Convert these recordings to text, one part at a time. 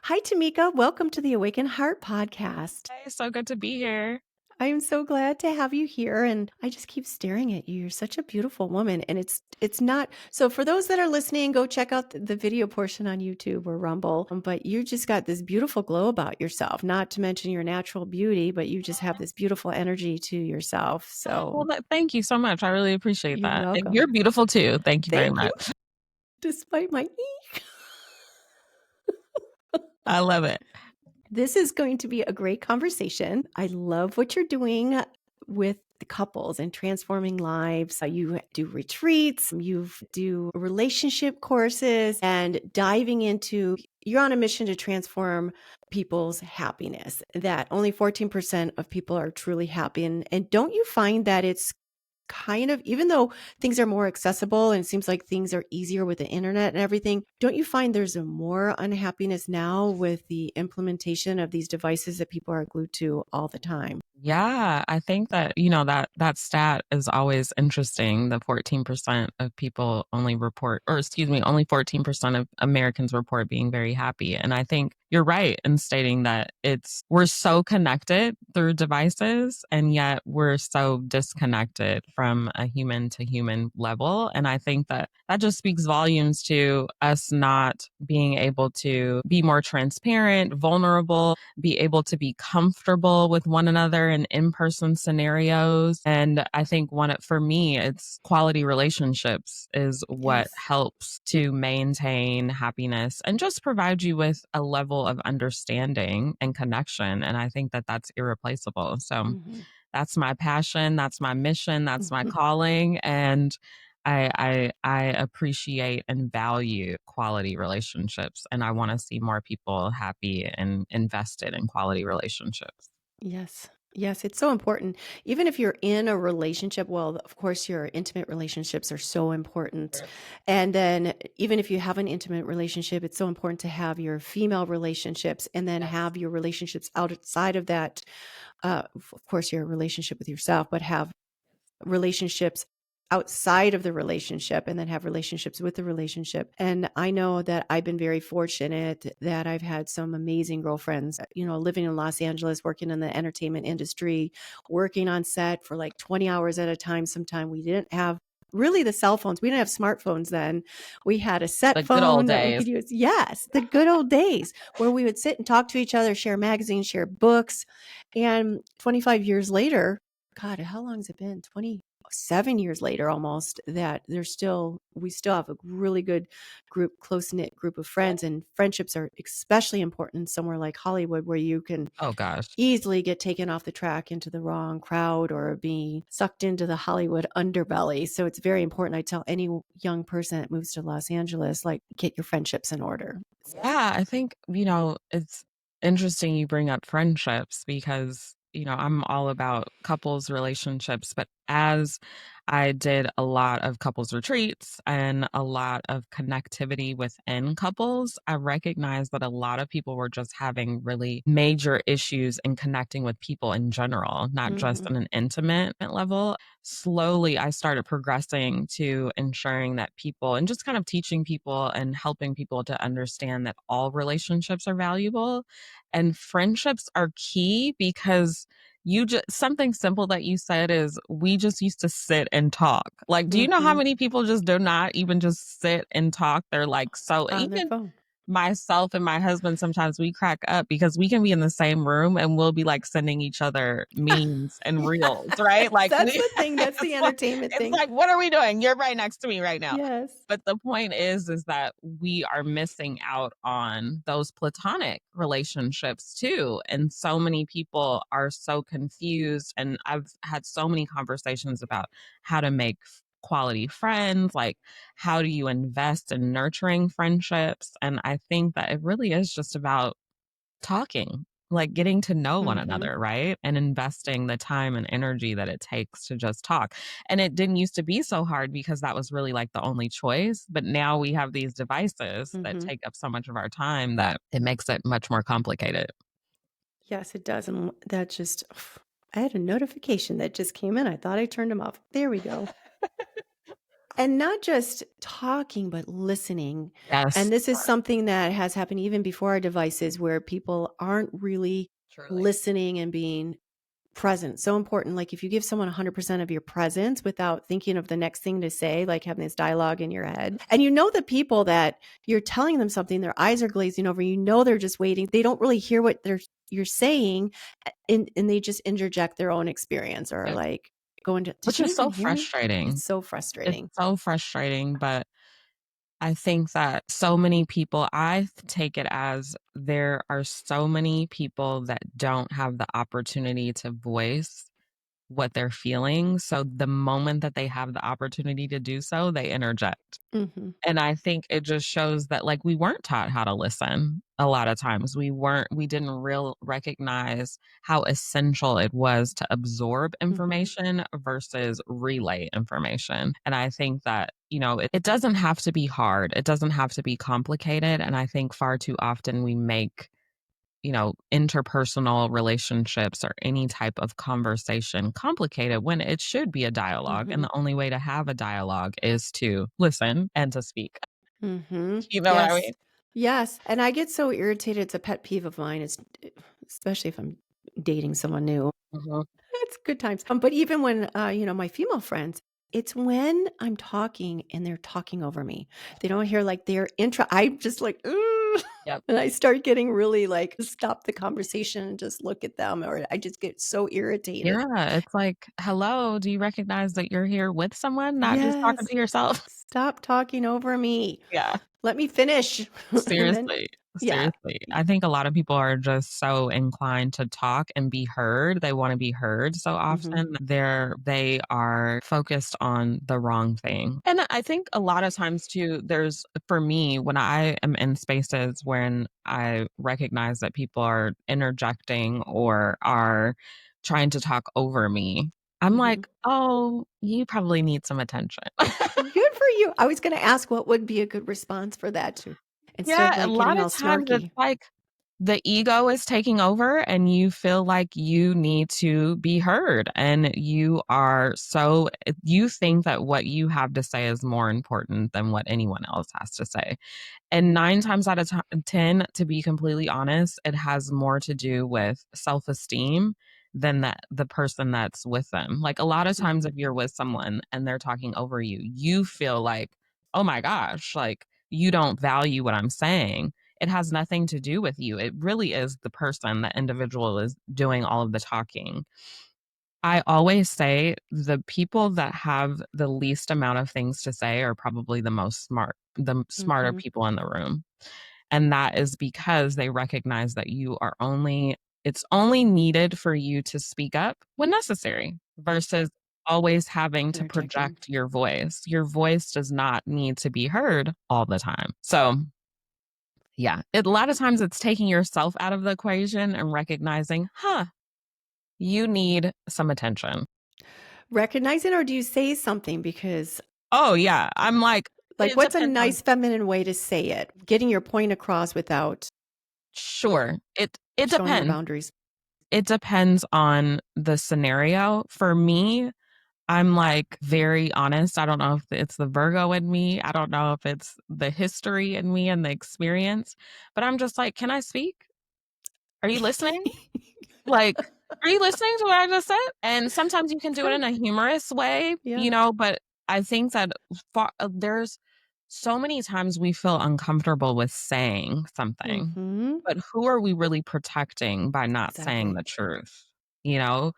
Hi, Tamika. Welcome to the Awaken Heart podcast. Hey, so good to be here. I am so glad to have you here, and I just keep staring at you. You're such a beautiful woman, and it's not so. For those that are listening, go check out the video portion on YouTube or Rumble. But you just got this beautiful glow about yourself. Not to mention your natural beauty, but you just have this beautiful energy to yourself. Well, So thank you so much. I really appreciate you're that. And welcome. you're beautiful too. Thank you very Thank you. much. Despite my I love it. This is going to be a great conversation. I love what you're doing with the couples and transforming lives. You do retreats, you do relationship courses, and diving into, you're on a mission to transform people's happiness, that only 14% of people are truly happy. And don't you find that it's kind of, even though things are more accessible and it seems like things are easier with the internet and everything, don't you find there's a more unhappiness now with the implementation of these devices that people are glued to all the time? Yeah, I think that, that stat is always interesting. The 14% of people only report, or excuse me, only 14% of Americans report being very happy. And I think you're right in stating that we're so connected through devices, and yet we're so disconnected from a human to human level. And I think that just speaks volumes to us not being able to be more transparent, vulnerable, be able to be comfortable with one another in in-person scenarios. And I think for me, it's quality relationships is what Yes. helps to maintain happiness and just provide you with a level of understanding and connection. And I think that that's irreplaceable. So Mhm. that's my passion. That's my mission. That's my calling. And I appreciate and value quality relationships, and I want to see more people happy and invested in quality relationships. Yes. Yes, it's so important. Even if you're in a relationship, well, of course, your intimate relationships are so important. And then, even if you have an intimate relationship, it's so important to have your female relationships and then have your relationships outside of that. Of course, your relationship with yourself, but have relationships outside of the relationship and then have relationships with the relationship. And I know that I've been very fortunate that I've had some amazing girlfriends, living in Los Angeles, working in the entertainment industry, working on set for like 20 hours at a time. Sometime we didn't have really the cell phones. We didn't have smartphones then. We had a set The good old phone that we days. could use. Yes, the good old days where we would sit and talk to each other, share magazines, share books. And 25 years later, God, how long has it been? 27 years later almost, that we still have a really good group, close-knit group of friends, and friendships are especially important in somewhere like Hollywood, where you can Oh gosh. easily get taken off the track into the wrong crowd or be sucked into the Hollywood underbelly. So it's very important. I tell any young person that moves to Los Angeles, like, get your friendships in order. Yeah, I think, it's interesting you bring up friendships because, I'm all about couples relationships, but as I did a lot of couples retreats and a lot of connectivity within couples, I recognized that a lot of people were just having really major issues in connecting with people in general, not just Mm-hmm. on an intimate level. Slowly, I started progressing to ensuring that people and just kind of teaching people and helping people to understand that all relationships are valuable and friendships are key because you just something simple that you said is we just used to sit and talk. Like, do you know how Mm-hmm. many people just do not even just sit and talk? They're like, so On their even phone. myself and my husband, sometimes we crack up because we can be in the same room and we'll be like sending each other memes and reels, right? Yes, Like that's the thing. That's the it's like, entertainment it's thing. like, what are we doing? You're right next to me right now. Yes. But the point is that we are missing out on those platonic relationships too. And so many people are so confused. And I've had so many conversations about how to make quality friends, like how do you invest in nurturing friendships? And I think that it really is just about talking, like getting to know one Mm-hmm. another, right? And investing the time and energy that it takes to just talk. And it didn't used to be so hard because that was really like the only choice. But now we have these devices that Mm-hmm. take up so much of our time that it makes it much more complicated. Yes, it does. And that just, I had a notification that just came in. I thought I turned them off. There we go. And not just talking, but listening. Yes, And this is something that has happened even before our devices where people aren't really truly. listening and being present. So important. Like if you give someone 100% of your presence without thinking of the next thing to say, like having this dialogue in your head, and you know the people that you're telling them something, their eyes are glazing over, you know they're just waiting. They don't really hear what you're saying, and they just interject their own experience or Yep. like go into, did Which you is even so hear me? frustrating. It's so It's frustrating. so frustrating, but I think that so many people, take it as there are so many people that don't have the opportunity to voice what they're feeling. So the moment that they have the opportunity to do so, they interject. Hmm. And I think it just shows that, like, we weren't taught how to listen a lot of times. We didn't real recognize how essential it was to absorb Hmm. information versus relay information. And I think that, it doesn't have to be hard. It doesn't have to be complicated. And I think far too often we make interpersonal relationships or any type of conversation complicated when it should be a dialogue. And Hmm. the only way to have a dialogue is to listen and to speak. Hmm. You know what I Yes. mean? Yes. And I get so irritated. It's a pet peeve of mine. It's especially if I'm dating someone new. Mhm. It's good times. But even when, my female friends, it's when I'm talking and they're talking over me. They don't hear like their intro. I'm just like, "Ugh," Yep. and I start getting really like stop the conversation and just look at them, or I just get so irritated. Yeah, it's like, "Hello, do you recognize that you're here with someone, not just talking Yes. to yourself?" Stop talking over me. Yeah. Let me finish. And then, Seriously, yeah. seriously. I think a lot of people are just so inclined to talk and be heard. They wanna be heard so Hmm. often. They are focused on the wrong thing. And I think a lot of times too, for me, when I am in spaces when I recognize that people are interjecting or are trying to talk over me, I'm Hmm. like, "Oh, you probably need some attention." Good for you. I was going to ask what would be a good response for that too, instead of Yeah, a like lot getting of all times it's snarky. like the ego is taking over and you feel like you need to be heard and you think that what you have to say is more important than what anyone else has to say. And 9 times out of 10, to be completely honest, it has more to do with self-esteem than the person that's with them. Like, a lot of times Hmm. if you're with someone and they're talking over you, you feel like, "Oh my gosh, like, you don't value what I'm saying." It has nothing to do with you. It really is the person, the individual is doing all of the talking. I always say the people that have the least amount of things to say are probably the smarter Hmm. people in the room. And that is because they recognize that it's only needed for you to speak up when necessary versus always having to Interjecting. project your voice. Your voice does not need to be heard all the time. So, yeah, a lot of times it's taking yourself out of the equation and recognizing, you need some attention. Recognize it, or do you say something? Because, Oh, yeah. I'm like, it what's a depends on. nice feminine way to say it? Getting your point across without Sure. It showing your depends. boundaries. It depends on the scenario. For me, I'm very honest. I don't know if it's the Virgo in me. I don't know if it's the history in me and the experience, but I'm just like, "Can I speak? Are you listening?" Like, "Are you listening to what I just said?" And sometimes you can do it in Good. a humorous way, Yeah. but I think that there's so many times we feel uncomfortable with saying something, Hmm. but who are we really protecting by not saying Exactly. the truth? You know?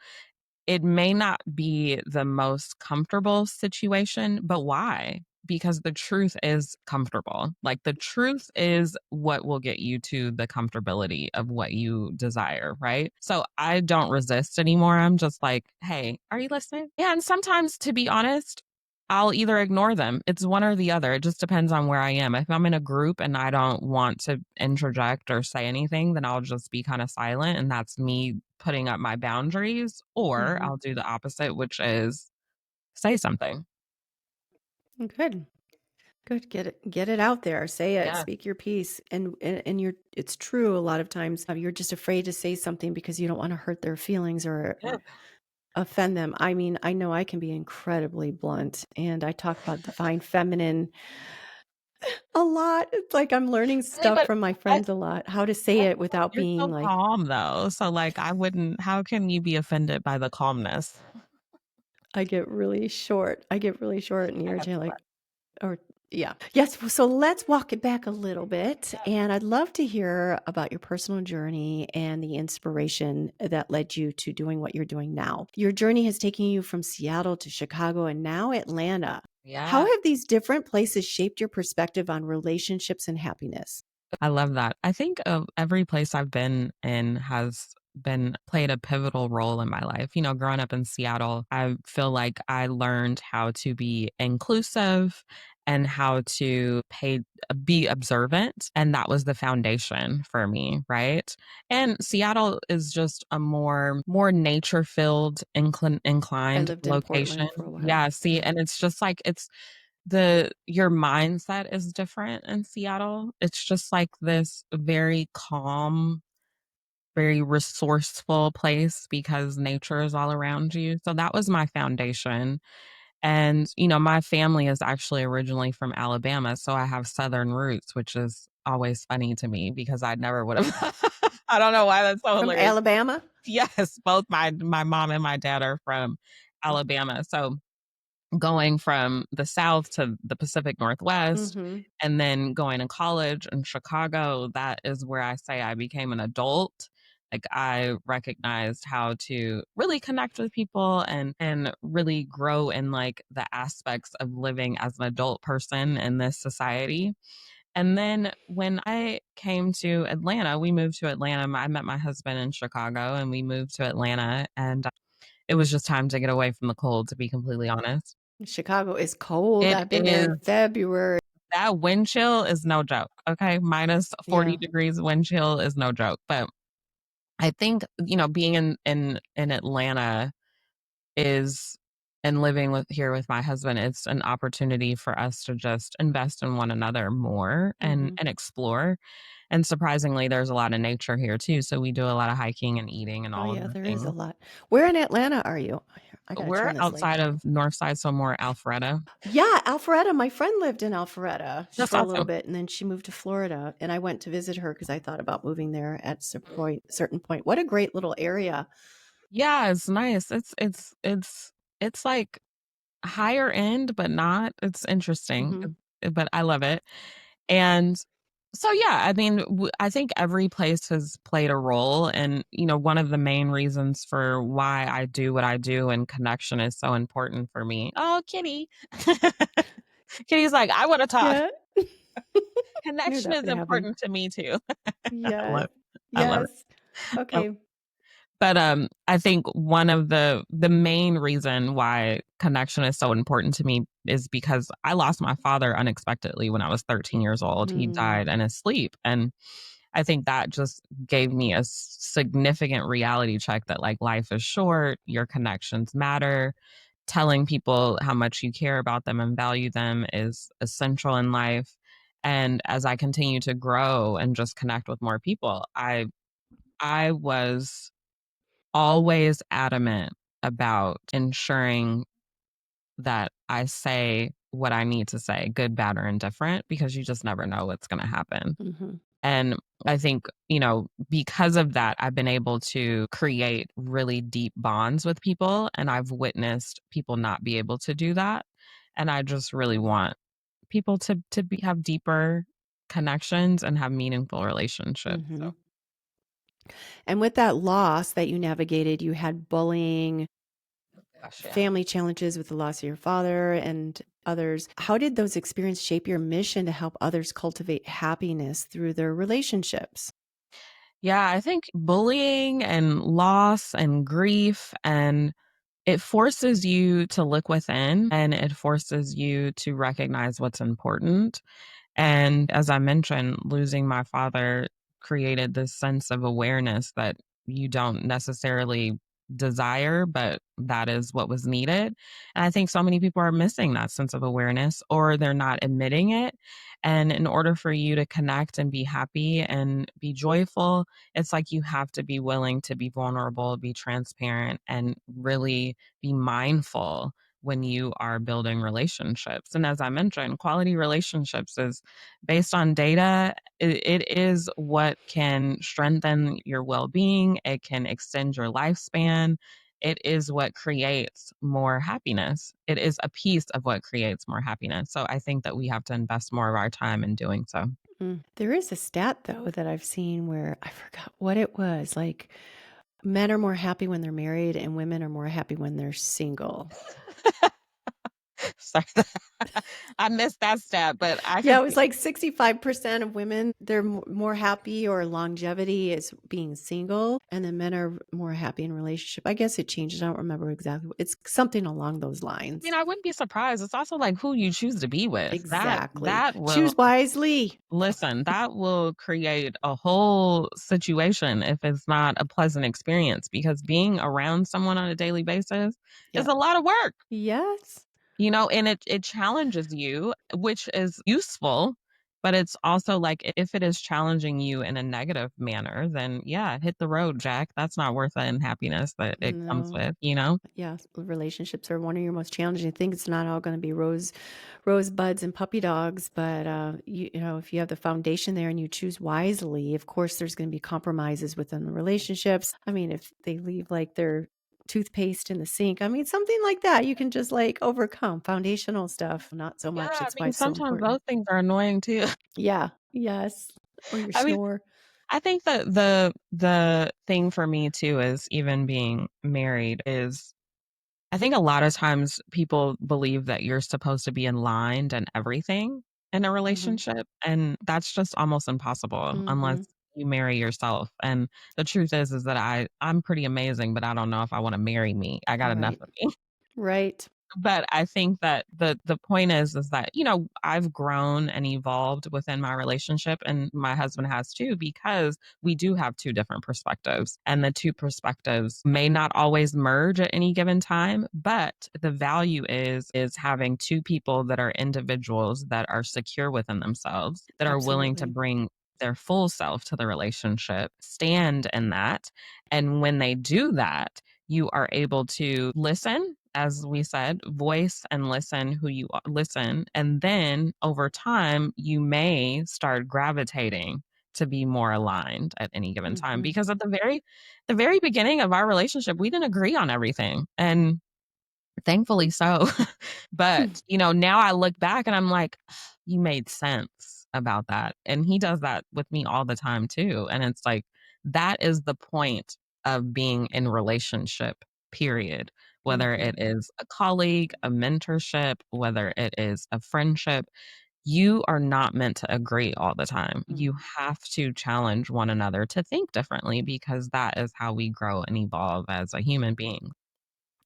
It may not be the most comfortable situation, but why? Because the truth is comfortable. Like, the truth is what will get you to the comfortability of what you desire, right? So I don't resist anymore. I'm just like, "Hey, are you listening?" Yeah, and sometimes, to be honest, I'll either ignore them. It's one or the other. It just depends on where I am. If I'm in a group and I don't want to interject or say anything, then I'll just be kind of silent. And that's me putting up my boundaries. Or Hmm. I'll do the opposite, which is say something. Good. Good. Get it out there. Say it. Yeah. Speak your piece. And you're it's true a lot of times you're just afraid to say something because you don't want to hurt their feelings or Yeah. offend them. I mean, I know I can be incredibly blunt, and I talk about divine feminine a lot. It's like I'm learning I mean, stuff but from my I friends a lot, how to say I it feel like without you're being so like, calm though. So like I wouldn't how can you be offended by the calmness? I get really short. I get really short and I got irritated, you. like, or yeah. Yes, so let's walk it back a little bit, and I'd love to hear about your personal journey and the inspiration that led you to doing what you're doing now. Your journey has taken you from Seattle to Chicago and now Atlanta. How Yeah. have these different places shaped your perspective on relationships and happiness? I love that. I think of every place I've been in has been played a pivotal role in my life. You know, growing up in Seattle, I feel like I learned how to be inclusive and how to be observant, and that was the foundation for me, right? And Seattle is just a more nature filled I inclined lived in location. Portland for a while. Yeah, see, Yeah. and it's just like it's the your mindset is different in Seattle. It's just like this very calm, very resourceful place because nature is all around you. So that was my foundation. And, you know, my family is actually originally from Alabama. So I have Southern roots, which is always funny to me because I never would have. I don't know why that's so From hilarious. Alabama? Yes, both my mom and my dad are from Alabama. So going from the South to the Pacific Northwest Mhm. and then going to college in Chicago, that is where I say I became an adult. Like I recognized how to really connect with people and really grow in like the aspects of living as an adult person in this society. And then when I came to Atlanta, we moved to Atlanta. I met my husband in Chicago and we moved to Atlanta and it was just time to get away from the cold, to be completely honest. Chicago is cold. It I've been there is in February. that wind chill is no joke, okay? Minus 40 Yeah. degrees wind chill is no joke, but I think, you know, being in Atlanta is and living with here with my husband, it's an opportunity for us to just invest in one another more Mhm. and explore, and surprisingly, there's a lot of nature here too, so we do a lot of hiking and eating and Oh, all of yeah, the there is a things. lot. Where in Atlanta are you? I gotta We're turn this light outside down. of Northside, so more Alpharetta. Yeah, Alpharetta. My friend lived in Alpharetta That's for a little awesome. bit, and then she moved to Florida, and I went to visit her because I thought about moving there at certain point. What a great little area. Yeah, it's nice. It's like higher end, but not. It's interesting, Mhm. but I love it. And so, yeah, I mean, I think every place has played a role. And, you know, one of the main reasons for why I do what I do and connection is so important for me. Oh, Kitty. Kitty's like, I want to talk. Yeah. Knew Connection that is would happen. important to me too. I Yes. love I love Yes. it. Okay. But, I think one of the main reason why connection is so important to me is because I lost my father unexpectedly when I was 13 years old. He Mm. died in his sleep, and I think that just gave me a significant reality check that, like, life is short, your connections matter, telling people how much you care about them and value them is essential in life, and as I continue to grow and just connect with more people, I was always adamant about ensuring that I say what I need to say, good, bad, or indifferent, because you just never know what's going to happen. Mhm. And I think, you know, because of that, I've been able to create really deep bonds with people, and I've witnessed people not be able to do that. And I just really want people to have deeper connections and have meaningful relationships. So, Mhm. And with that loss that you navigated, you had bullying, gosh, yeah. family challenges with the loss of your father and others. How did those experiences shape your mission to help others cultivate happiness through their relationships? Yeah, I think bullying and loss and grief and it forces you to look within and it forces you to recognize what's important. And as I mentioned, losing my father created this sense of awareness that you don't necessarily desire, but that is what was needed. And I think so many people are missing that sense of awareness, or they're not admitting it. And in order for you to connect and be happy and be joyful, it's like you have to be willing to be vulnerable, be transparent, and really be mindful when you are building relationships. And as I mentioned, quality relationships is based on data. It is what can strengthen your well being, it can extend your lifespan. It is what creates more happiness. It is a piece of what creates more happiness. So I think that we have to invest more of our time in doing so. There is a stat though that I've seen where I forgot what it was. Like men are more happy when they're married and women are more happy when they're single. Sorry, I missed that stat, but I Yeah, could it was see. like 65% of women, they're more happy or longevity is being single, and then men are more happy in relationship. I guess it changes. I don't remember exactly. It's something along those I mean, lines. I wouldn't be surprised. It's also like who you choose to be with. Exactly. That will Choose wisely. listen, that will create a whole situation if it's not a pleasant experience, because being around someone on a daily basis is Yep. a lot of work, Yes. and it challenges you, which is useful, but it's also like if it is challenging you in a negative manner, then yeah, hit the road, Jack. That's not worth the unhappiness that it comes No. with. Yeah, relationships are one of your most challenging things. It's not all going to be rosebuds and puppy dogs, but you know, if you have the foundation there and you choose wisely, of course, there's going to be compromises within the relationships. I mean, if they leave like their toothpaste in the sink, I mean, something like that, you can just like overcome foundational stuff. Not so Yeah, much. I That's why mean, it's so sometimes important. those things are annoying too. Yeah. Yes. Or your I mean, snore. I think that the thing for me too is even being married is I think a lot of times people believe that you're supposed to be aligned and everything in a Mm-hmm. relationship, and that's just almost impossible unless Mm-hmm. you marry yourself. And the truth is that I'm pretty amazing, but I don't know if I want to marry me. I got enough Right. of me. Right. But I think that the point is that, I've grown and evolved within my relationship, and my husband has too, because we do have two different perspectives, and the two perspectives may not always merge at any given time, but the value is having two people that are individuals that are secure within themselves, that are willing to Absolutely. bring their full self to the relationship, stand in that. And when they do that, you are able to listen, as we said, voice and listen who you listen. And then over time, you may start gravitating to be more aligned at any given time. Mm-hmm. Because at the very beginning of our relationship, we didn't agree on everything. And thankfully so. But, now I look back and I'm like, you made sense about that. And he does that with me all the time too. And it's like, that is the point of being in relationship, period. Whether Mm-hmm. it is a colleague, a mentorship, whether it is a friendship, you are not meant to agree all the time. You have to challenge one another to think differently, because that is how we grow and evolve as a human being.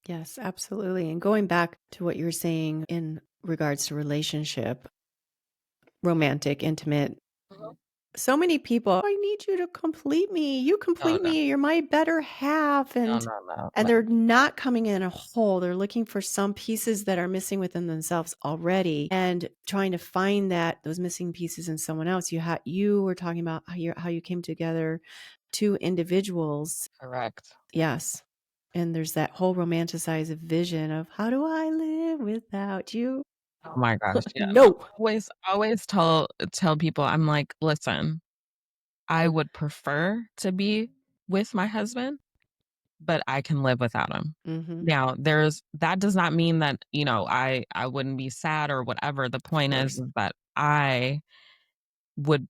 Yes, absolutely. And going back to what you were saying in regards to relationship, romantic, intimate, Mhm. so many people, I need you to complete me. You Oh complete no, me. You're my better half. no, And no, no, and no. they're not coming in a whole. They're looking for some pieces that are missing within themselves already and trying to find those missing pieces in someone else. You were talking about how you came together, two individuals. Correct. Yes. And there's that whole romanticized vision of how do I live without you? Oh my gosh, yeah, no. No. Always tell people, I'm like, "Listen, I would prefer to be with my husband, but I can live without him." Mhm. Now, that does not mean that, I wouldn't be sad or whatever. The Of point is course. that would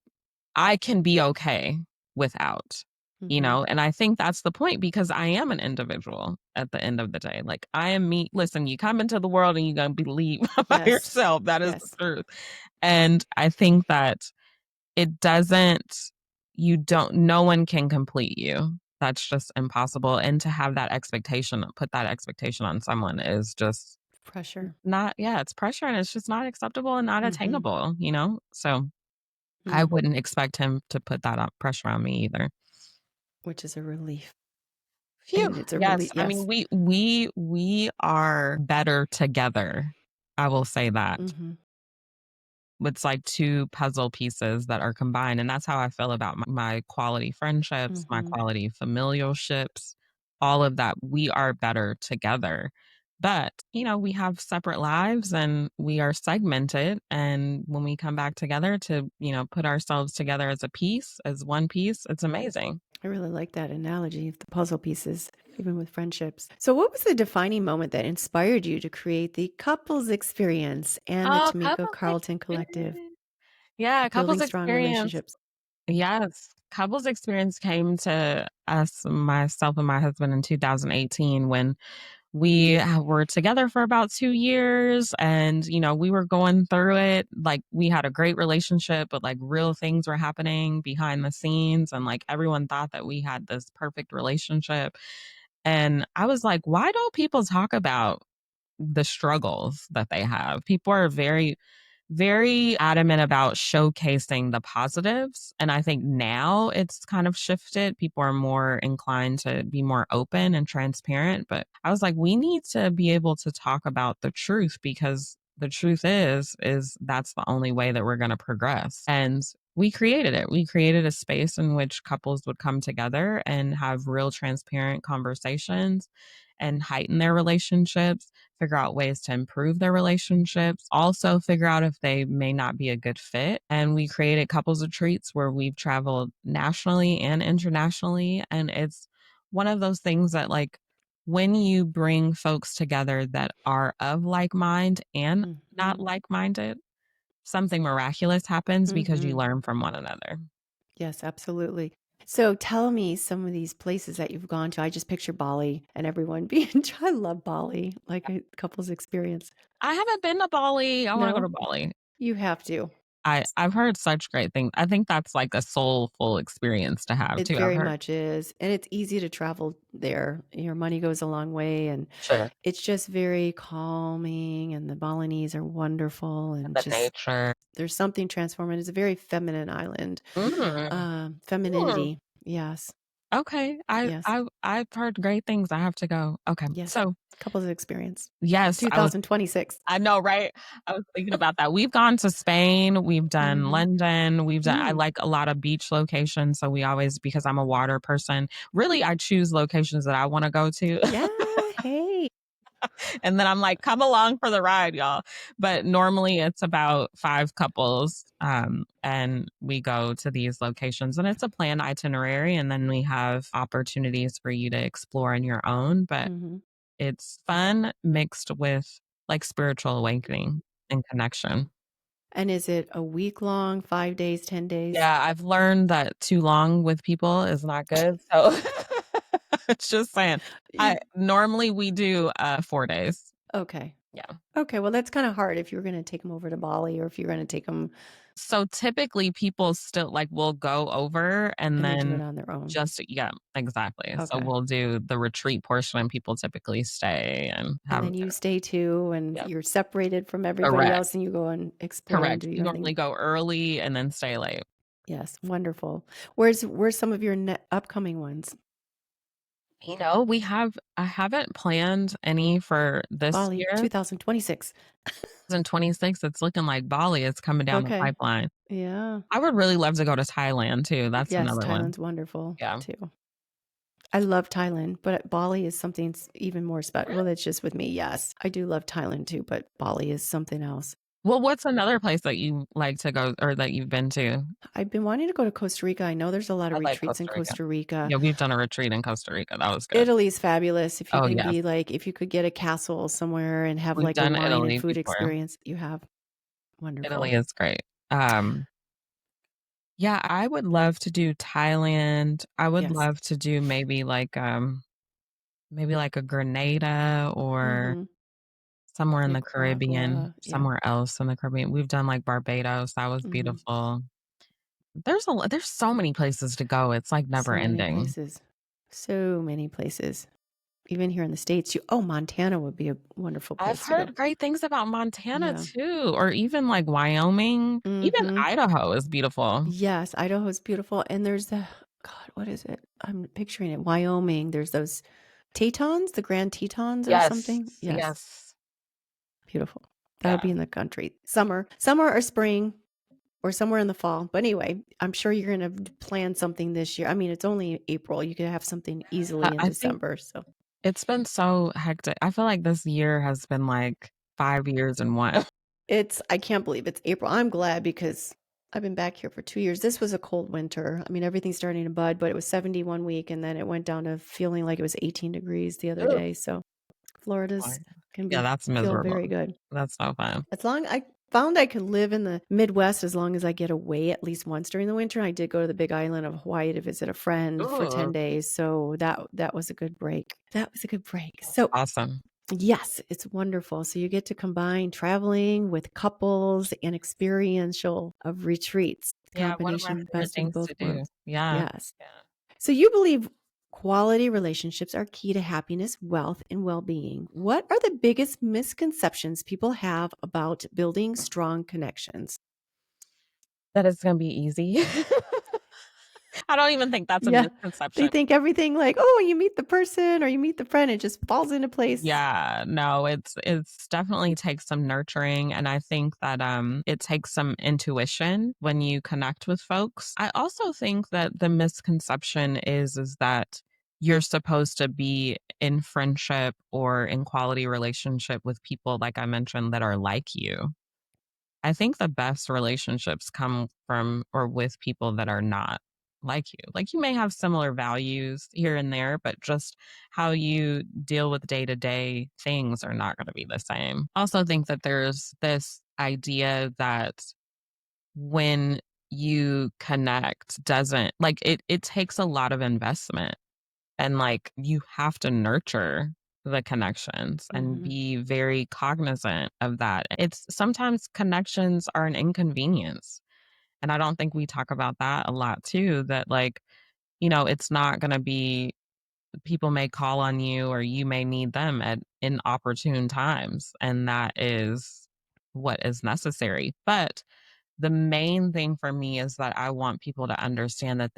I can be okay without, Mhm. and I think that's the point, because I am an individual at the end of the day. Like, I am me. Listen, you come into the world and you're gonna believe by Yes. yourself. That is the Yes. truth. And I think that it doesn't you don't no one can complete you. That's just impossible. And to have that expectation, put that expectation on someone is just Pressure. not, yeah, it's pressure, and it's just not acceptable and not Mhm. attainable. So I Mm. wouldn't expect him to put that pressure on me either. Which is a relief. Phew. and it's a Yes. really I mean, yes. we are better together. I will say that. Mhm. It's like 2 puzzle pieces that are combined, and that's how I feel about my quality friendships, my Mhm. quality familialships, all of that. We are better together. But, we have separate lives and we are segmented, and when we come back together to, put ourselves together as a piece, as one piece, it's amazing. I really like that analogy of the puzzle pieces, even with friendships. So, what was the defining moment that inspired you to create the couples experience and the Oh, Tamika couples Carlton Collective, experience. Yeah, building couples strong experience. relationships? Yes. Couples experience came to us, myself and my husband, in 2018 when we were together for about 2 years, and, we were going through it. Like, we had a great relationship, but, like, real things were happening behind the scenes, and, like, everyone thought that we had this perfect relationship. And I was like, "Why don't people talk about the struggles that they have?" People are very very adamant about showcasing the positives. And I think now it's kind of shifted. People are more inclined to be more open and transparent. But I was like, we need to be able to talk about the truth, because the truth is that's the only way that we're going to progress. And we created it. We created a space in which couples would come together and have real transparent conversations and heighten their relationships, figure out ways to improve their relationships, also figure out if they may not be a good fit. And we created couples retreats where we've traveled nationally and internationally. And it's one of those things that, like, when you bring folks together that are of like mind and not Mhm. like minded, something miraculous happens because you Mhm. learn from one another. Yes, absolutely. So, tell me some of these places that you've gone to. I just picture Bali and everyone being I love Bali, like a couple's experience. I haven't been to Bali. I want to go No? to Bali. You have to. I've heard such great things. I think that's like a soulful experience to have It too. I've very heard. much is, and it's easy to travel there. Your money goes a long way, and Sure. it's just very calming, and the Balinese are wonderful, and The just nature. there's something transformative. It's a very feminine island. Mm. Mm. Femininity. Yes. Okay. I Yes. I I've heard great things. I have to go. Okay. Yes. So, Couples experience. yes, 2026. I know, right? I was thinking about that. We've gone to Spain, we've done Mhm. London, I Mm. like a lot of beach locations, so we always, because I'm a water person, really I choose locations that I wanna go to. Yeah, hey. And then I'm like, "Come along for the ride, y'all." But normally it's about 5 couples, and we go to these locations, and it's a planned itinerary, and then we have opportunities for you to explore on your own, but Mhm. it's fun mixed with, like, spiritual awakening and connection. And is it a week long, 5 days, 10 days? Yeah, I've learned that too long with people is not good, so just saying. I Y normally we do, 4 days. Okay. Yeah. Okay, well, that's kinda hard if you're gonna take them over to Bali or if you're gonna take them So typically people still, like, will go over and and they do then it on their own. just, yeah, exactly. So Okay. we'll do the retreat portion and people typically stay and And have then you stay too, and yeah, you're separated from everybody correct, else, and you go and explore and correct. do We your thing. normally go early and then stay late. Yes, wonderful. Where's some of your upcoming ones? I haven't planned any for this Bali, year. 2026. In 26, it's looking like Bali is coming down the Okay. pipeline. Yeah. I would really love to go to Thailand too. That's Yes, another one. Thailand's wonderful Yeah. too. I love Thailand, but Bali is something even more special. Well, that's just with me. Yes, I do love Thailand too, but Bali is something else. Well, what's another place that you like to go or that you've been to? I've been wanting to go to Costa Rica. I know there's a lot of I like retreats in Costa Rica. Costa Rica. Yeah, we've done a retreat in Costa Rica. That was good. Italy's fabulous. If you Oh, can yes. be like, if you could get a castle somewhere and have We've like a done wine and Italy food before. experience, you have Italy wonderful. is great. Um, yeah, I would love to do Thailand. I would Yes. love to do maybe like a Grenada or Mm-hmm. somewhere in the Caribbean, Nicaragua. Yeah. somewhere else in the Caribbean. We've done like Barbados. That was Mm-hmm. beautiful. There's so many places to go. It's like never So many ending. places. So many places. Even here in the States, Montana would be a wonderful I've place to go. heard great things about Montana Yeah. too, or even like Wyoming. Even Mhm. Idaho is beautiful. Yes, Idaho is beautiful, and there's the God, what is it? I'm picturing it. Wyoming. There's those Tetons, the Grand Tetons or Yes, something. Yes, yes, beautiful. That'll yeah. be in the country. Summer or spring or somewhere in the fall. But anyway, I'm sure you're going to plan something this year. I mean, it's only April. You could have something easily in I think December. So it's been so hectic. I feel like this year has been like 5 years in one. I can't believe it's April. I'm glad because I've been back here for 2 years. This was a cold winter. I mean, everything's starting to bud, but it was 70 1 week and then it went down to feeling like it was 18 degrees the other Ugh. day. So Oh, Florida's yeah. can Yeah, be that's feel miserable. very good. That's so fun. As long I found I could live in the Midwest as long as I get away at least once during the winter. I did go to the Big Island of Hawaii to visit a friend for Ooh, 10 days. So that was a good break. That was a good break. So awesome. yes, it's wonderful. So you get to combine traveling with couples and experiential of retreats. Yeah, one of my Combination favorite best of things both to do. worlds. Yeah, Yes. yeah. So you believe quality relationships are key to happiness, wealth, and well-being. What are the biggest misconceptions people have about building strong connections? That it's gonna be easy. I don't even think that's a Yeah. They misconception. think everything like, oh, you meet the person or you meet the friend, it just falls into place. Yeah, no, it's definitely takes some nurturing, and I think that, it takes some intuition when you connect with folks. I also think that the misconception is that you're supposed to be in friendship or in quality relationship with people, like I mentioned, that are like you. I think the best relationships come from or with people that are not like you. Like you may have similar values here and there, but just how you deal with day to day things are not going to be the same. I also think that there's this idea that when you connect doesn't like it takes a lot of investment and like you have to nurture the connections and Mhm. be very cognizant of that. It's sometimes connections are an inconvenience. And I don't think we talk about that a lot too, that like, it's not going to be people may call on you or you may need them at inopportune times. And that is what is necessary. But the main thing for me is that I want people to understand that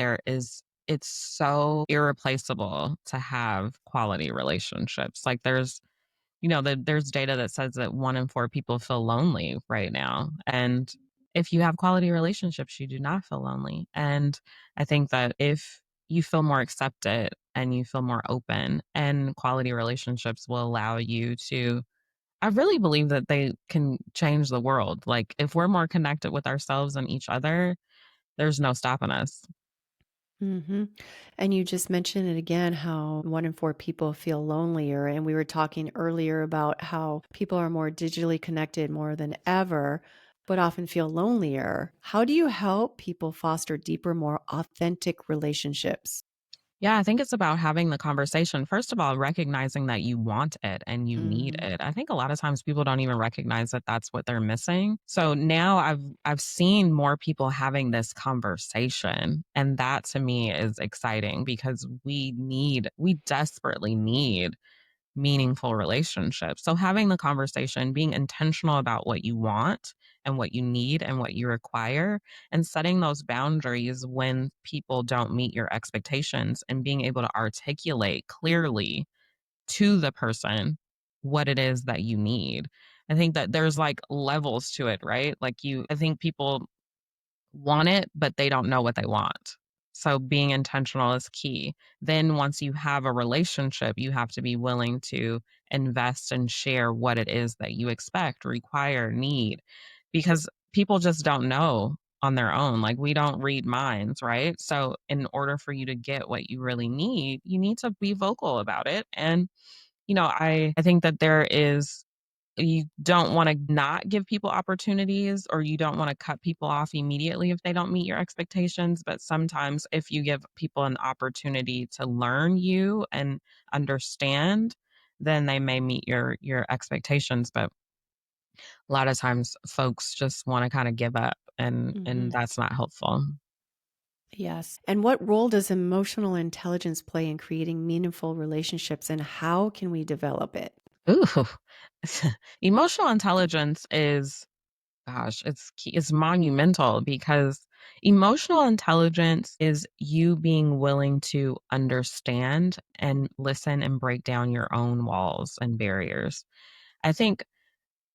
it's so irreplaceable to have quality relationships. Like there's data that says that 1 in 4 people feel lonely right now. And if you have quality relationships, you do not feel lonely. And I think that if you feel more accepted and you feel more open and quality relationships will allow you to I really believe that they can change the world. Like, if we're more connected with ourselves and each other, there's no stopping us. Mhm. And you just mentioned it again how 1 in 4 people feel lonelier, and we were talking earlier about how people are more digitally connected more than ever, but often feel lonelier. How do you help people foster deeper, more authentic relationships? Yeah, I think it's about having the conversation. First of all, recognizing that you want it and you need Mhm. it. I think a lot of times people don't even recognize that that's what they're missing. So now I've seen more people having this conversation, and that to me is exciting because we desperately need meaningful relationships. So having the conversation, being intentional about what you want and what you need and what you require, and setting those boundaries when people don't meet your expectations and being able to articulate clearly to the person what it is that you need. I think that there's like levels to it, right? I think people want it, but they don't know what they want. So being intentional is key. Then once you have a relationship, you have to be willing to invest and share what it is that you expect, require, need, because people just don't know on their own. Like we don't read minds, right? So in order for you to get what you really need, you need to be vocal about it. And I think that there is you don't wanna not give people opportunities or you don't wanna cut people off immediately if they don't meet your expectations, but sometimes if you give people an opportunity to learn you and understand, then they may meet your expectations, but a lot of times folks just wanna kinda give up and Mhm. that's not helpful. Yes. And what role does emotional intelligence play in creating meaningful relationships, and how can we develop it? Ooh. Emotional intelligence is gosh, it's monumental because Emotional intelligence is you being willing to understand and listen and break down your own walls and barriers. I think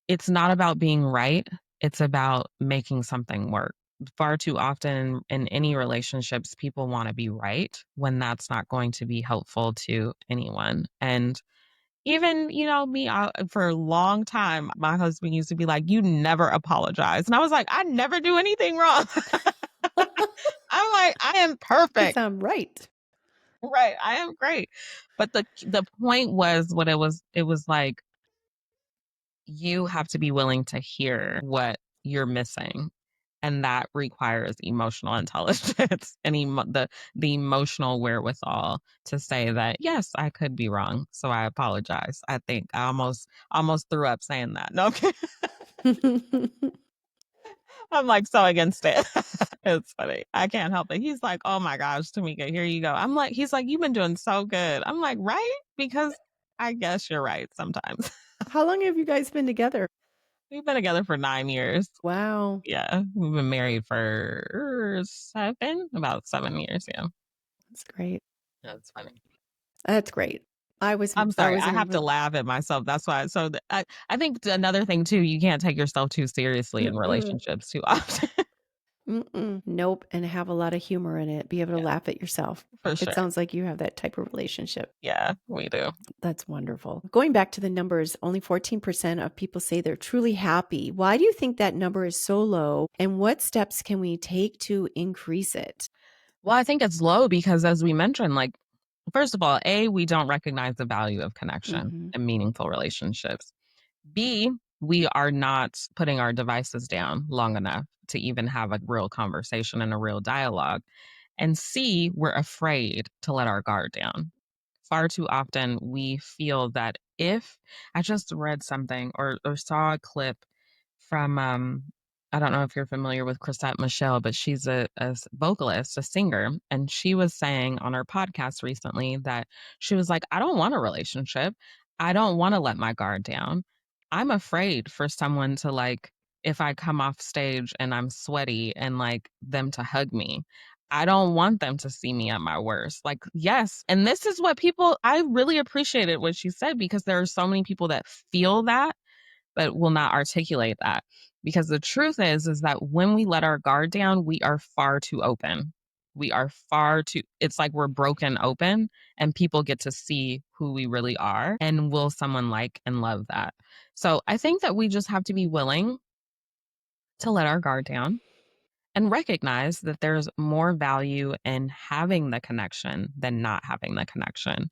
it's not about being right, it's about making something work. Far too often in any relationships, people want to be right when that's not going to be helpful to anyone. And even, me, for a long time, my husband used to be like, "You never apologize." And I was like, "I never do anything wrong." I'm like, "I am You perfect." sound right. Right, I am great. But the point was what it was like, you have to be willing to hear what you're missing, and that requires emotional intelligence and the emotional wherewithal to say that, "Yes, I could be wrong, so I apologize." I think I almost threw up saying that. No, I'm kidding. I'm, like, so against it. It's funny. I can't help it. He's like, "Oh my gosh, Tamika, here you go." He's like, "You've been doing so good." I'm like, "Right?" Because I guess you're right sometimes. How long have you guys been together? We've been together for 9 years. Wow, Yeah, we've been married for about 7 years, yeah. that's great. That's funny. That's great. I'm I sorry, was I in a have to re laugh at myself, that's why I think another thing too, you can't take yourself too seriously in mm-mm, relationships too often. mm-mm, nope, and have a lot of humor in it, be able to Yeah, laugh at yourself. for It sure. sounds like you have that type of relationship. Yeah, we do. That's wonderful. Going back to the numbers, only 14% of people say they're truly happy. Why do you think that number is so low, and what steps can we take to increase it? Well, I think it's low because as we mentioned, like, first of all, A, we don't recognize the value of connection Mhm. and meaningful relationships. B, we are not putting our devices down long enough to even have a real conversation and a real dialogue. And C, we're afraid to let our guard down. Far too often, we feel that if I just read something or saw a clip from, I don't know if you're familiar with Chrisette Michelle, but she's a vocalist, a singer. And she was saying on her podcast recently that she was like, "I don't want a relationship. I don't want to let my guard down. I'm afraid for someone to, like, if I come off stage and I'm sweaty and like them to hug me. I don't want them to see me at my worst." Like, yes. And this is what people, I really appreciated what she said because there are so many people that feel that, but will not articulate that. Because the truth is that when we let our guard down, we are far too open. We are far too, it's like we're broken open and people get to see who we really are. And will someone like and love that? So I think that we just have to be willing to let our guard down and recognize that there's more value in having the connection than not having the connection.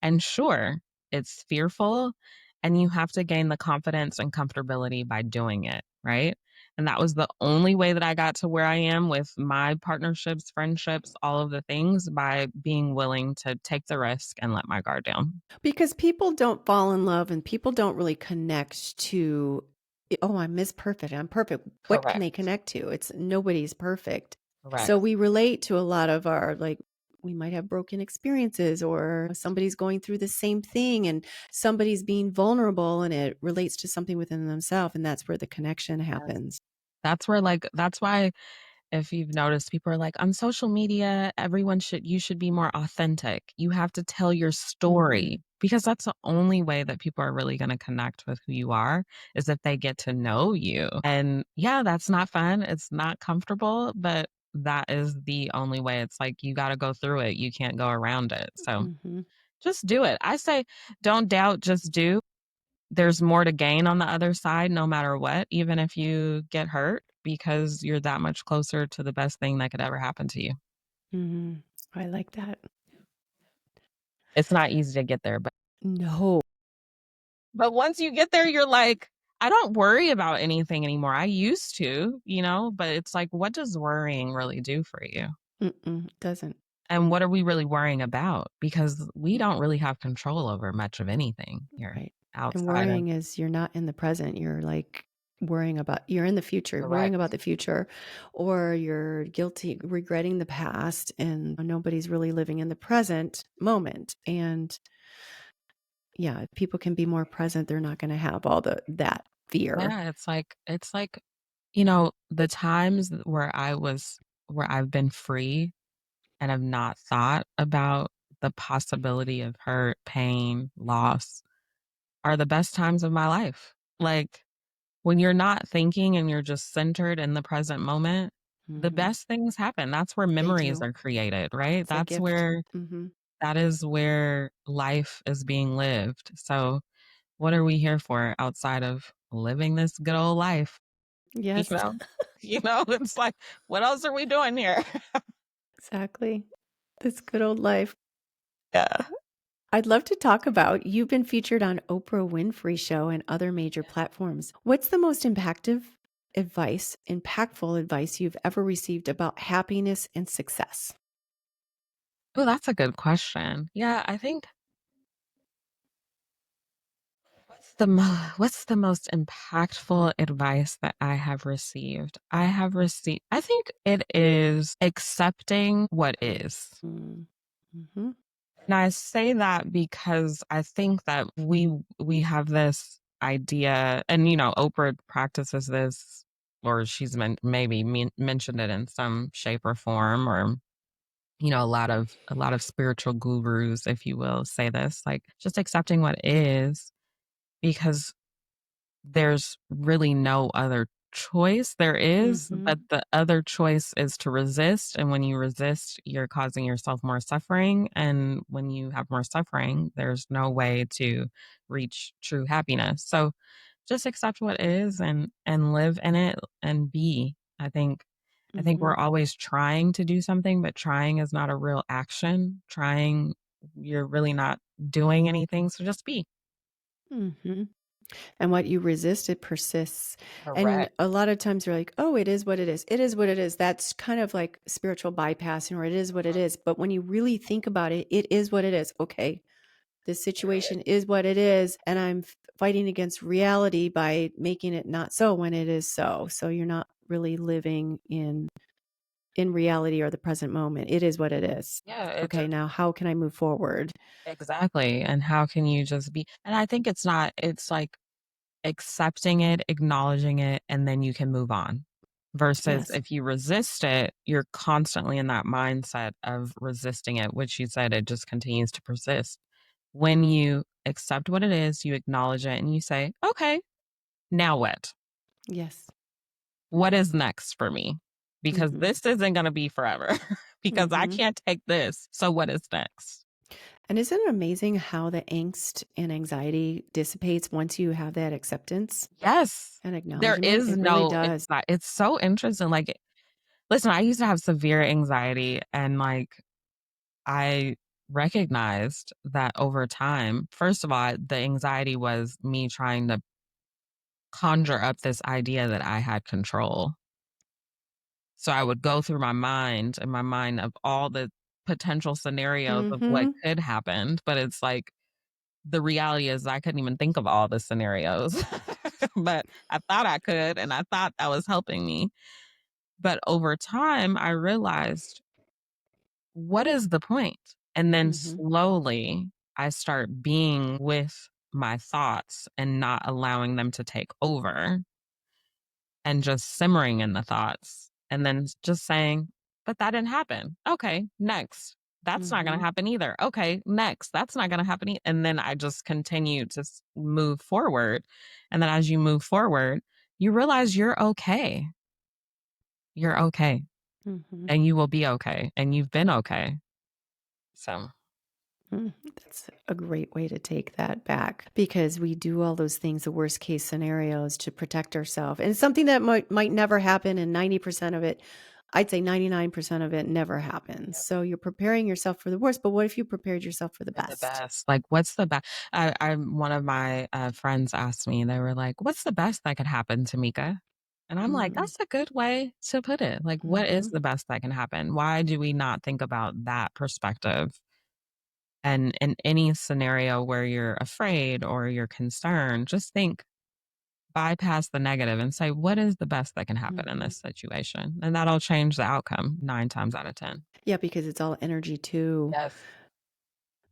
And sure, it's fearful and you have to gain the confidence and comfortability by doing it, right? And that was the only way that I got to where I am with my partnerships, friendships, all of the things by being willing to take the risk and let my guard down. Because people don't fall in love and people don't really connect to, "Oh, I'm Miss Perfect. I'm perfect." What can they Correct. connect to? It's nobody's perfect. So Correct. we relate to a lot of our, like, we might have broken experiences or somebody's going through the same thing and somebody's being vulnerable and it relates to something within themselves. And that's where the connection Yes. happens. That's why if you've noticed, people are like, on social media, you should be more authentic. You have to tell your Mhm. story because that's the only way that people are really going to connect with who you are is if they get to know you. And yeah, that's not fun. It's not comfortable, but that is the only way. It's like you got to go through it. You can't go around it. So Mhm. just do it. I say, don't doubt, just do. There's more to gain on the other side no matter what, even if you get hurt, because you're that much closer to the best thing that could ever happen to you. Mhm. I like that. It's not easy to get there, No. but once you get there, you're like, "I don't worry about anything anymore." I used to, but it's like, what does worrying really do for you? Mm-mm, it doesn't. And what are we really worrying about? Because we don't really have control over much of anything here Right. And outside of. worrying is you're not in the present. You're like worrying about, you're in the future, worrying Correct. about the future, or you're guilty, regretting the past, and nobody's really living in the present moment. And yeah, if people can be more present, they're not going to have all that fear. Yeah, it's like, the times where I was where I've been free and have not thought about the possibility of hurt, pain, loss are the best times of my life. Like, when you're not thinking and you're just centered in the present moment, the Mhm. best things happen. That's where They memories do. are created, right? It's a gift. Mhm. That is where life is being lived. So, what are we here for outside of living this good old life? You Yes, know? It's like, what else are we doing here? exactly. This good old life. Yeah. I'd love to talk about you've been featured on Oprah Winfrey Show and other major platforms. What's the most impactful advice you've ever received about happiness and success? Oh, that's a good question. Yeah, I think what's the most impactful advice that I have received? I think it is accepting what is. Mm. Mhm. And I say that because I think that we have this idea, and Oprah practices this, or she's mentioned it in some shape or form, or a lot of spiritual gurus, if you will, say this, like just accepting what is, because there's really no other choice. There is, but Mhm. the other choice is to resist, and when you resist, you're causing yourself more suffering, and when you have more suffering, there's no way to reach true happiness. So, just accept what is and live in it and be. I think we're Mhm. always trying to do something, but trying is not a real action. Trying, you're really not doing anything, so just be. Mhm. And what you resist, it persists. And Correct. a lot of times you're like, oh, it is what it is. It is what it is. That's kind of like spiritual bypassing, or it is what it is. But when you really think about it, it is what it is. Okay, this situation is what it is. And I'm fighting against reality by making it not so when it is so. So you're not really living in reality or the present moment. It is what it is. Yeah, Okay, now how can I move forward? exactly. And how can you just be, and I think it's like accepting it, acknowledging it, and then you can move on. Versus Yes. if you resist it, you're constantly in that mindset of resisting it, which you said it just continues to persist. When you accept what it is, you acknowledge it and you say, okay, now what? Yes. What is next for me? Because Mhm. this isn't going to be forever because I Mhm. can't take this. So what is next? And isn't it amazing how the angst and anxiety dissipates once you have that acceptance Yes. and There acknowledgement? is It really no does. anxie it's so interesting, like, listen, I used to have severe anxiety, and, like, I recognized that over time, first of all, the anxiety was me trying to conjure up this idea that I had control. So I would go through my mind of all the potential scenarios of what Mhm. could happen, but it's like, the reality is I couldn't even think of all the scenarios, but I thought I could, and I thought that was helping me. But over time, I realized, what is the point? And then Mhm. slowly, I start being with my thoughts and not allowing them to take over, and just simmering in the thoughts, and then just saying, "But that didn't happen. Okay, next. That's not gonna Mhm. happen either. Okay, next. That's not gonna happen." And then I just continue to move forward. And then as you move forward, you realize you're okay. You're okay, Mhm. and you will be okay, and you've been okay. So, Mm, that's a great way to take that back because we do all those things, the worst case scenarios to protect ourselves. And it's something that might never happen. And 90% of it, I'd say 99% of it never happens. So you're preparing yourself for the worst. But what if you prepared yourself for the for the best? best. Like, what's the best? One of my friends asked me, they were like, "What's the best that could happen, Tamika?" And I'm like, Mm. that's a good way to put it. Like, what is Mhm. the best that can happen? Why do we not think about that perspective? And in any scenario where you're afraid or you're concerned, just think, bypass the negative and say, what is the best that can happen in Mhm. this situation? And that'll change the outcome 9 times out of 10. Yeah, because it's all energy too. Yes.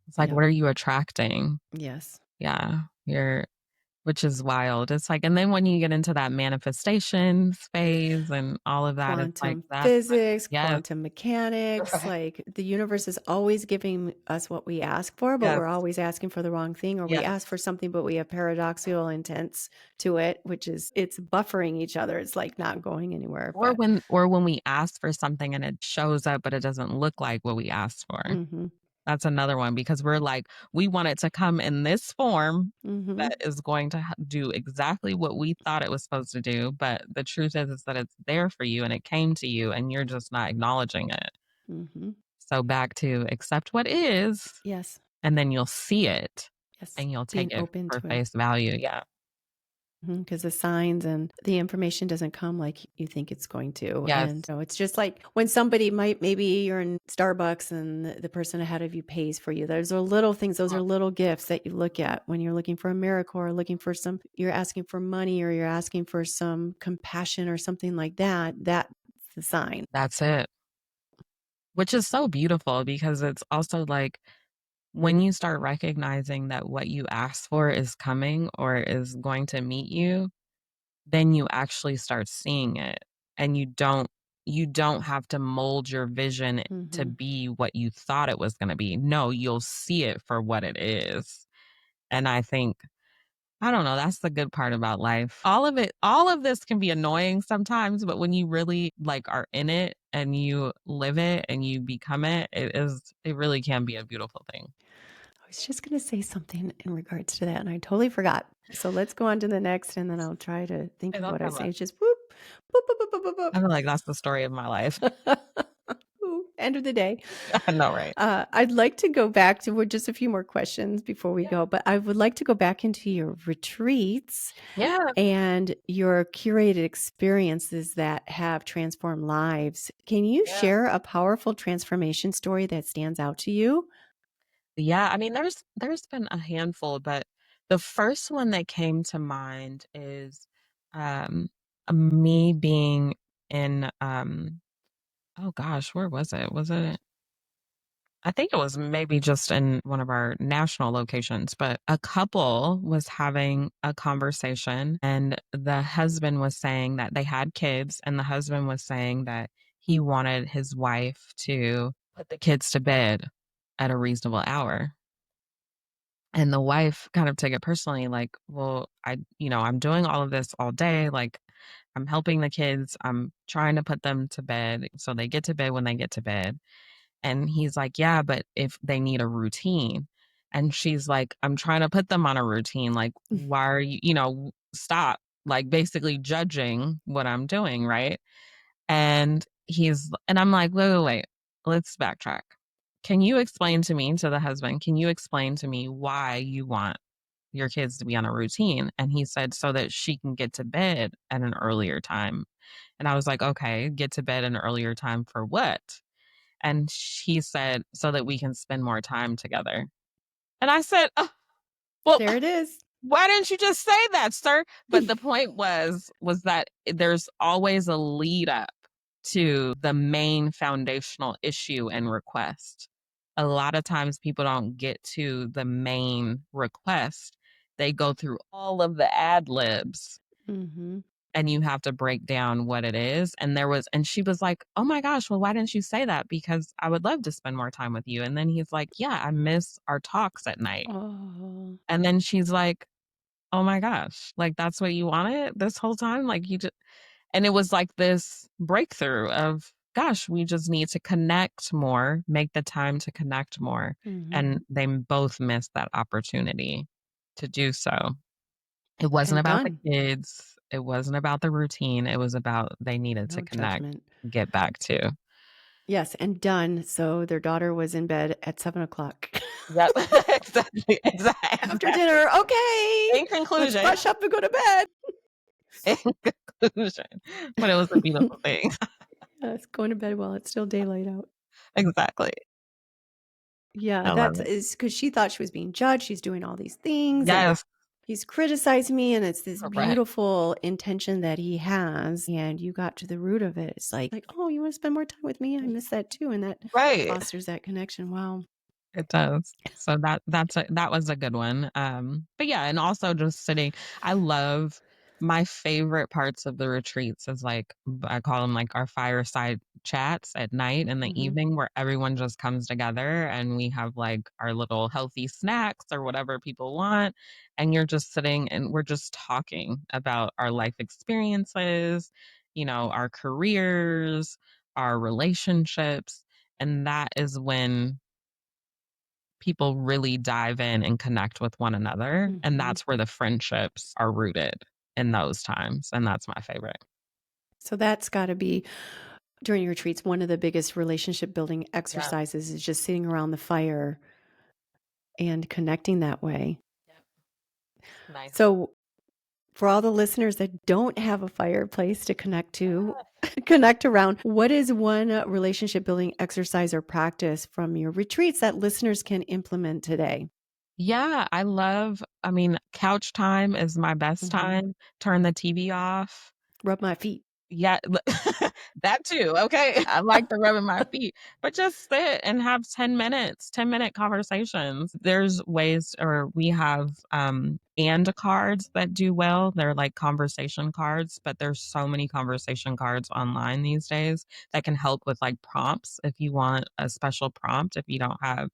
It's like, Yep. what are you attracting? Yes. Yeah. which is wild. It's like, and then when you get into that manifestation phase and all of that, it's like, Quantum that's when, physics, yes, quantum mechanics, Right. like the universe is always giving us what we ask for, but yes, we're always asking for the wrong thing, or we yes. ask for something, but we have paradoxical intents to it, which is it's buffering each other. It's like not going anywhere. But Or when we ask for something and it shows up, but it doesn't look like what we asked for. mhm, That's another one because we're like, we want it to come in this form mhm, that is going to do exactly what we thought it was supposed to do. But the truth is that it's there for you and it came to you and you're just not acknowledging it. mhm. So back to accept what is, Yes, and then you'll see it yes, and you'll being take it open for to it. face value. Yeah. Because the signs and the information doesn't come like you think it's going to. Yes. And so it's just like when somebody might, maybe you're in Starbucks and the person ahead of you pays for you. Those are little things, those are little gifts that you look at when you're looking for a miracle or looking for some, you're asking for money or you're asking for some compassion or something like that. That's the sign. That's it. Which is so beautiful because it's also like when you start recognizing that what you asked for is coming or is going to meet you, then you actually start seeing it and you don't have to mold your vision to Hmm. be what you thought it was going to be. No, you'll see it for what it is. And I think I don't know, that's the good part about life. All of this can be annoying sometimes, but when you really like are in it and you live it and you become it, it really can be a beautiful thing. I was just going to say something in regards to that and I totally forgot. So let's go on to the next and then I'll try to think I of don't what I have say. a It's just whoop, boop, boop, boop, boop, boop, I feel like that's the story of my life. boop. Ooh, end of the day. I know, right? I'd like to go back to with just a few more questions before we go, but I would like to go back into your retreats Yeah. and your curated experiences that have transformed lives. Can you Yeah. share a powerful transformation story that stands out to you? Yeah, I mean, there's been a handful, but the first one that came to mind is, um, me being in, oh gosh, where was it? Was it I think it was maybe just in one of our national locations, but a couple was having a conversation and the husband was saying that they had kids and the husband was saying that he wanted his wife to put the kids to bed at a reasonable hour. And the wife kind of took it personally, like, well, I'm doing all of this all day. Like, I'm helping the kids. I'm trying to put them to bed so they get to bed when they get to bed. And he's like, yeah, but if they need a routine. And she's like, I'm trying to put them on a routine. Like, why are you, stop, like basically judging what I'm doing. Right. And I'm like, wait, wait, wait, let's backtrack. Can you explain to me, to the husband, can you explain to me why you want your kids to be on a routine? And he said, so that she can get to bed at an earlier time. And I was like, okay, get to bed an earlier time for what? And he said, so that we can spend more time together. And I said, oh, well, There it is. why didn't you just say that, sir? But the point was that there's always a lead up to the main foundational issue and request. A lot of times people don't get to the main request. They go through all of the ad libs Hmm. and you have to break down what it is. And she was like, oh my gosh, well, why didn't you say that? Because I would love to spend more time with you. And then he's like, yeah, I miss our talks at night. Oh, And then she's like, oh my gosh, like that's what you wanted this whole time? Like you just, and it was like this breakthrough of, gosh, we just need to connect more, make the time to connect more. hmm. And they both missed that opportunity to do so. It wasn't And about the done. kids. It wasn't about the routine. It was about they needed to No connect, judgment. get back to. Yes, and done. So their daughter was in bed at 7 o'clock. Yep. Exactly. After Exactly. dinner, okay, In let's conclusion, brush up and go to bed. in conclusion, but it was a beautiful thing. Yes, going to bed while it's still daylight out. Exactly. Yeah, I love that's it. is because she thought she was being judged. She's doing all these things, and Yes. he's criticizing me, and it's this Correct. beautiful intention that he has, and you got to the root of it. It's like, oh, you want to spend more time with me? I miss that too, and that Right. fosters that connection. Wow. It does. So that was a good one. But yeah, and also just sitting I love my favorite parts of the retreats is like I call them like our fireside chats at night in the Mhm, evening where everyone just comes together and we have like our little healthy snacks or whatever people want. And you're just sitting and we're just talking about our life experiences, our careers, our relationships. And that is when people really dive in and connect with one another, and mhm. that's where the friendships are rooted in those times, and that's my favorite. So that's gotta be during your retreats, one of the biggest relationship building Yeah. exercises is just sitting around the fire and connecting that way. Yep. Nice. So, for all the listeners that don't have a fireplace to connect to, connect around, what is one relationship building exercise or practice from your retreats that listeners can implement today? Yeah, I mean, couch time is my best Mhm. time. Turn the TV off. Rub my feet. Yeah, that too, okay? I like the rubbing my feet, but just sit and have 10 minutes, 10-minute conversations. There's ways or we have, and cards that do well. They're like conversation cards, but there's so many conversation cards online these days that can help with, like, prompts if you want a special prompt, if you don't have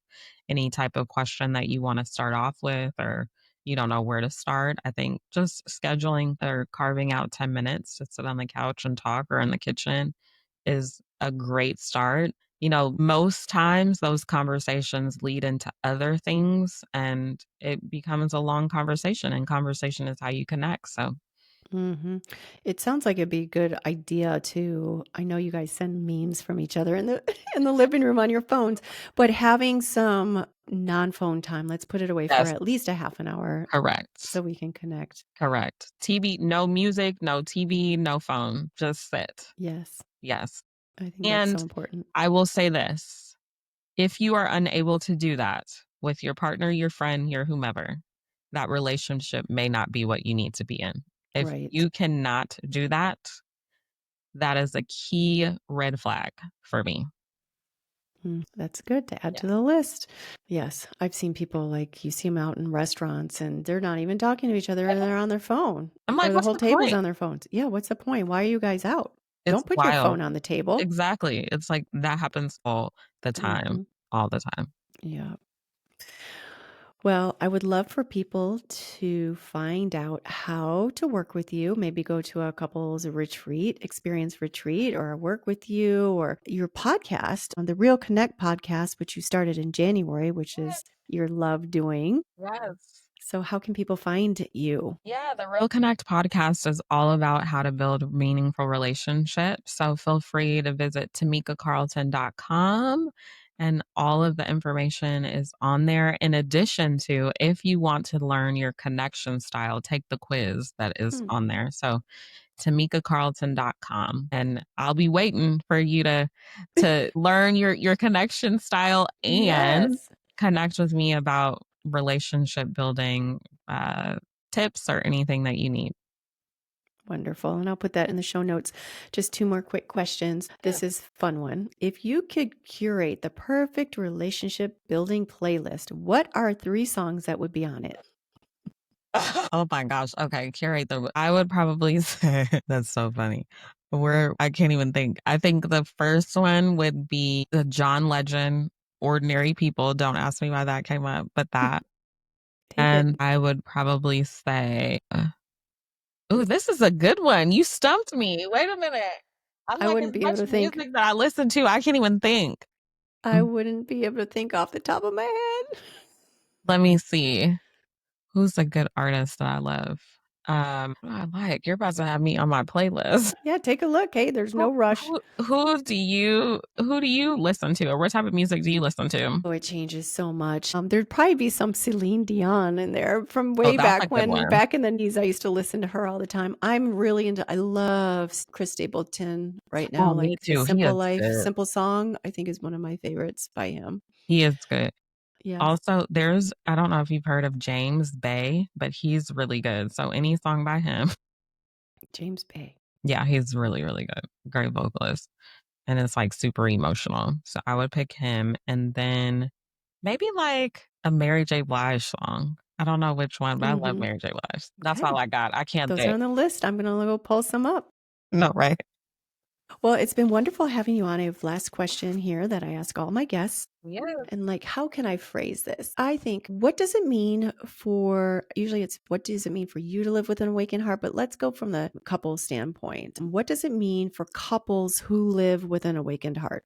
any type of question that you wanna start off with or you don't know where to start, I think just scheduling or carving out 10 minutes to sit on the couch and talk or in the kitchen is a great start. Most times those conversations lead into other things and it becomes a long conversation, and conversation is how you connect. So, Mhm. It sounds like it'd be a good idea to I know you guys send memes from each other in the in the living room on your phones, but having some non-phone time, let's put it away for yes, at least a half an hour correct. so we can connect. Correct. TV, no music, no TV, no phone, just sit. Yes, Yes. I think that's so And important. I will say this. If you are unable to do that with your partner, your friend, your whomever, that relationship may not be what you need to be in. If Right. you cannot do that, that is a key red flag for me. That's good to add Yeah. to the list. Yes, I've seen people like you see them out in restaurants and they're not even talking to each other and they're on their phone I'm or like, the what's whole the table's point? on their phones. Yeah, what's the point? Why are you guys out? It's Don't put your wild. phone on the table. Exactly. It's like that happens all the time, Mhm. all the time. Yeah. Well, I would love for people to find out how to work with you, maybe go to a couples retreat, experience retreat, or work with you, or your podcast on the Real Connect podcast, which you started in January, which is your love doing. Yes. So, how can people find you? Yeah, the Real Connect podcast is all about how to build meaningful relationships. So feel free to visit tamikacarlton.com and all of the information is on there. In addition to, if you want to learn your connection style, take the quiz that is Hmm. on there. So tamikacarlton.com and I'll be waiting for you to learn your connection style and Yes. connect with me about relationship building uh, tips or anything that you need. Wonderful. And I'll put that in the show notes. Just two more quick questions. Yeah. This is a fun one. If you could curate the perfect relationship building playlist, what are three songs that would be on it? Oh my gosh. Okay. Curate I would probably say that's so funny. I can't even think. I think the first one would be the John Legend, Ordinary People. Don't ask me why that came up, but that. Take it. And I would probably say, oh, this is a good one. You stumped me. Wait a minute. I'm I like, wouldn't as be able much to think. music that I listen to, I can't even think. I Mm, wouldn't be able to think off the top of my head. Let me see. Who's a good artist that I love? I like. You're about to have me on my playlist. Yeah, take a look. Hey, there's Who no rush. who do you listen to, or what type of music do you listen to? Oh, it changes so much. There'd probably be some Celine Dion in there from Oh, way that's a back good when, one. back in the knees, I used to listen to her all the time. I love Chris Stapleton right now. Oh, me Like his too. He Simple is Life, good. Simple Song, I think is one of my favorites by him. He is good. Yes, Also, I don't know if you've heard of James Bay, but he's really good. So any song by him, James Bay. yeah, he's really, really good. Great vocalist. And it's like super emotional. So I would pick him. And then Maybe like a Mary J. Blige song. I don't know which one, but I love Mhm. Mary J. Blige. That's all Okay. I got. I can't Those are think. on the list. I'm gonna go pull some up. No, right? Well, it's been wonderful having you on. I have last question here that I ask all my guests. Yes. And like, how can I phrase this? I think, what does it mean for, usually it's, what does it mean for you to live with an awakened heart? But let's go from the couple standpoint. What does it mean for couples who live with an awakened heart?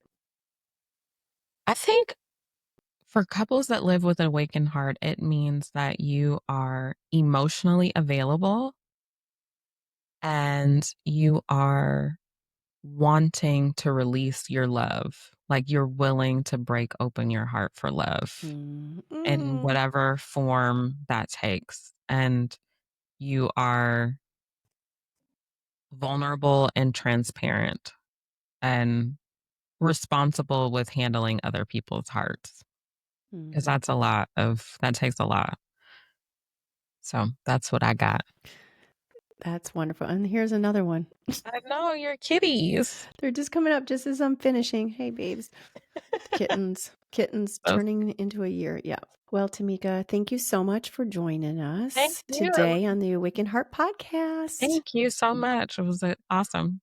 I think for couples that live with an awakened heart, it means that you are emotionally available and you are wanting to release your love. Like you're willing to break open your heart for love in Mm-mm. whatever form that takes. And you are vulnerable and transparent and responsible with handling other people's hearts. Because Mm. that takes a lot. So that's what I got. That's wonderful. And here's another one. I know your kitties. They're just coming up just as I'm finishing. Hey, babes. Kittens So turning into a year. Yeah. Well, Tamika, thank you so much for joining thank us you. today on the Awakened Heart podcast. Thank you so much. It was awesome.